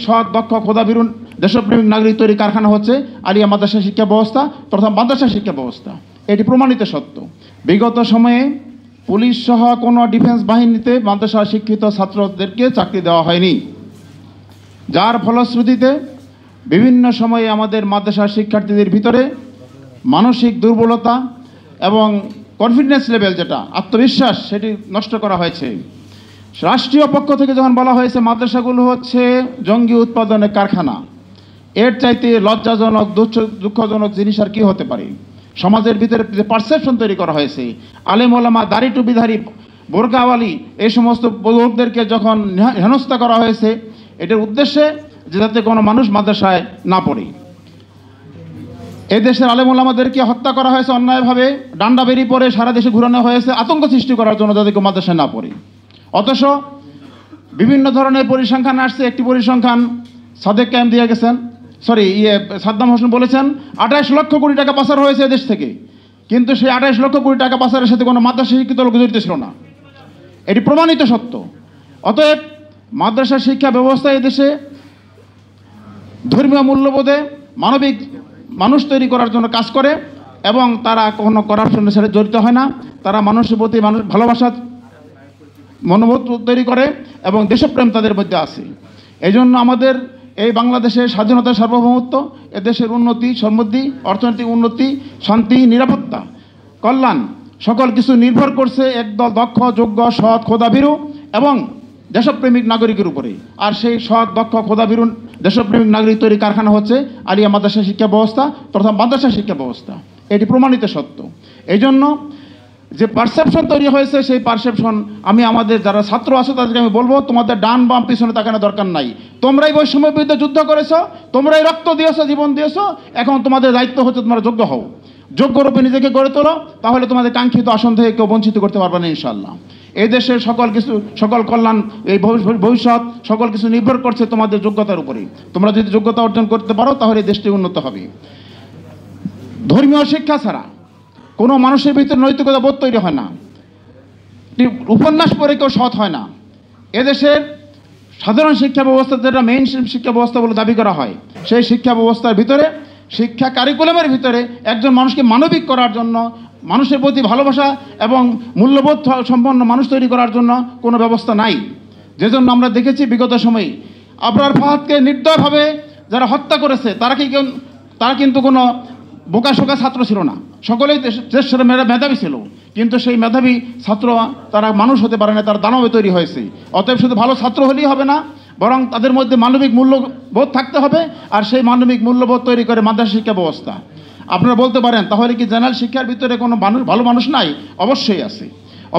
সৎ দক্ষ খোদাবিরুন দেশপ্রেমিক নাগরিক তৈরি কারখানা হচ্ছে আলিয়া মাদ্রাসা শিক্ষা ব্যবস্থা তথা মাদ্রাসা শিক্ষা ব্যবস্থা। এটি প্রমাণিত সত্য। বিগত সময়ে পুলিশ সহ কোনো ডিফেন্স বাহিনীতে মাদ্রাসা শিক্ষিত ছাত্রদেরকে চাকরি দেওয়া হয়নি, যার ফলশ্রুতিতে বিভিন্ন সময়ে আমাদের মাদ্রাসা শিক্ষার্থীদের ভিতরে মানসিক দুর্বলতা এবং কনফিডেন্স লেভেল, যেটা আত্মবিশ্বাস, সেটি নষ্ট করা হয়েছে। রাষ্ট্রীয় পক্ষ থেকে যখন বলা হয়েছে মাদ্রাসাগুলো হচ্ছে জঙ্গি উৎপাদনের কারখানা, এর চাইতে লজ্জাজনক দুঃখজনক জিনিস আর কি হতে পারে? সমাজের ভিতরে যে পারসেপশন তৈরি করা হয়েছে, আলেম ওলামা, দাড়ি টুপিধারী, বোরকাওয়ালি, এই সমস্ত লোকদেরকে যখন হেনস্থা করা হয়েছে, এটার উদ্দেশ্যে যে যাতে কোনো মানুষ মাদ্রাসায় না পড়ে। এই দেশের আলেম ওলামাদেরকে হত্যা করা হয়েছে অন্যায়ভাবে, ডান্ডা বেরিয়ে পড়ে সারা দেশে ঘুরানো হয়েছে আতঙ্ক সৃষ্টি করার জন্য, যাতে কেউ মাদ্রাসায় না পড়ে। অথচ বিভিন্ন ধরনের পরিসংখ্যান আসছে। একটি পরিসংখ্যান সাদেক কায়েম দিয়ে গেছেন, সাদ্দাম হোসেন বলেছেন 28 লক্ষ কোটি টাকা পাচার হয়েছে দেশ থেকে, কিন্তু সেই 28 লক্ষ কোটি টাকা পাচারের সাথে কোনো মাদ্রাসা শিক্ষিত লোক জড়িত ছিল না। এটি প্রমাণিত সত্য। অতএব মাদ্রাসা শিক্ষা ব্যবস্থা এদেশে ধর্মীয় মূল্যবোধে মানবিক মানুষ তৈরি করার জন্য কাজ করে এবং তারা কোনো করাপশনের সাথে জড়িত হয় না। তারা মানুষের প্রতি ভালোবাসার মনোবোধ তৈরি করে এবং দেশপ্রেম তাদের মধ্যে আছে। এই জন্য আমাদের এই বাংলাদেশের স্বাধীনতা, সার্বভৌমত্ব, এদেশের উন্নতি, সমৃদ্ধি, অর্থনৈতিক উন্নতি, শান্তি, নিরাপত্তা, কল্যাণ সকল কিছু নির্ভর করছে একদল দক্ষ, যোগ্য, সৎ, খোদাভীরু এবং দেশপ্রেমিক নাগরিকের উপরে। আর সেই সৎ, দক্ষ, খোদাভীরু দেশপ্রেমিক নাগরিক তৈরি কারখানা হচ্ছে আলিয়া মাদ্রাসা শিক্ষা ব্যবস্থা তথা মাদ্রাসা শিক্ষা ব্যবস্থা। এটি প্রমাণিত সত্য। এই জন্য যে পারসেপশন তৈরি হয়েছে, সেই পারসেপশন আমি আমাদের যারা ছাত্র আছে তাদেরকে আমি বলবো, তোমাদের ডান বাম পিছনে তাকানোর দরকার নাই। তোমরাই বৈষম্যের বিরুদ্ধে যুদ্ধ করেছো, তোমরাই রক্ত দিয়েছো, জীবন দিয়েছো, এখন তোমাদের দায়িত্ব হচ্ছে তোমরা যোগ্য হও, যোগ্যরূপে নিজেকে গড়ে তোলো, তাহলে তোমাদের কাঙ্ক্ষিত আসন থেকে কেউ বঞ্চিত করতে পারবে না ইনশাআল্লাহ। এই দেশের সকল কল্যাণ, এই ভবিষ্যৎ সকল কিছু নির্ভর করছে তোমাদের যোগ্যতার উপরেই। তোমরা যদি যোগ্যতা অর্জন করতে পারো তাহলে দেশটি উন্নত হবে। ধর্মীয় শিক্ষা ছাড়া কোনো মানুষের ভিতরে নৈতিকতা বোধ তৈরি হয় না। উপন্যাস পড়ে কেউ সৎ হয় না। এদেশের সাধারণ শিক্ষা ব্যবস্থা, যেটা মেইন শিক্ষা ব্যবস্থা বলে দাবি করা হয়, সেই শিক্ষা ব্যবস্থার ভিতরে, শিক্ষা কারিকুলামের ভিতরে একজন মানুষকে মানবিক করার জন্য, মানুষের প্রতি ভালোবাসা এবং মূল্যবোধ সম্পন্ন মানুষ তৈরি করার জন্য কোনো ব্যবস্থা নাই। যেজন্য আমরা দেখেছি বিগত সময়ে আবরার ফাহাদকে নির্দয়ভাবে যারা হত্যা করেছে, তারা কিন্তু কোনো বোকাশোকা ছাত্র ছিল না, সকলেই দেশের মেধাবী ছিল। কিন্তু সেই মেধাবী ছাত্র তারা মানুষ হতে পারে না, তারা দানবে তৈরি হয়েছে। অতএব শুধু ভালো ছাত্র হলেই হবে না, বরং তাদের মধ্যে মানবিক মূল্যবোধ থাকতে হবে। আর সেই মানবিক মূল্যবোধ তৈরি করে মাদ্রাসা শিক্ষা ব্যবস্থা। আপনারা বলতে পারেন তাহলে কি জেনারেল শিক্ষার ভিতরে কোনো ভালো মানুষ নাই? অবশ্যই আছে,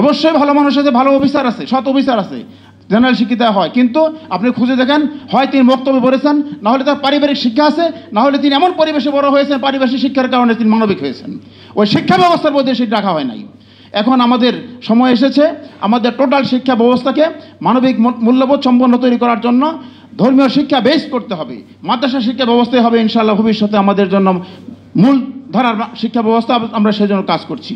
অবশ্যই ভালো মানুষ আছে, ভালো অফিসার আছে, সৎ অফিসার আছে, জেনারেল শিক্ষিত হয়। কিন্তু আপনি খুঁজে দেখেন, হয় তিনি বক্তব্য পড়েছেন, না হলে তার পারিবারিক শিক্ষা আছে, না হলে তিনি এমন পরিবেশে বড় হয়েছেন, পারিপার্শ্বিক শিক্ষার কারণে তিনি মানবিক হয়েছেন। ওই শিক্ষা ব্যবস্থার মধ্যে সেটি রাখা হয় নাই। এখন আমাদের সময় এসেছে আমাদের টোটাল শিক্ষা ব্যবস্থাকে মানবিক মূল্যবোধ সম্পন্ন তৈরি করার জন্য ধর্মীয় শিক্ষা বেস করতে হবে। মাদ্রাসা শিক্ষা ব্যবস্থায় হবে ইনশাআল্লাহ ভবিষ্যতে আমাদের জন্য মূল ধারার শিক্ষা ব্যবস্থা। আমরা সেজন্য কাজ করছি।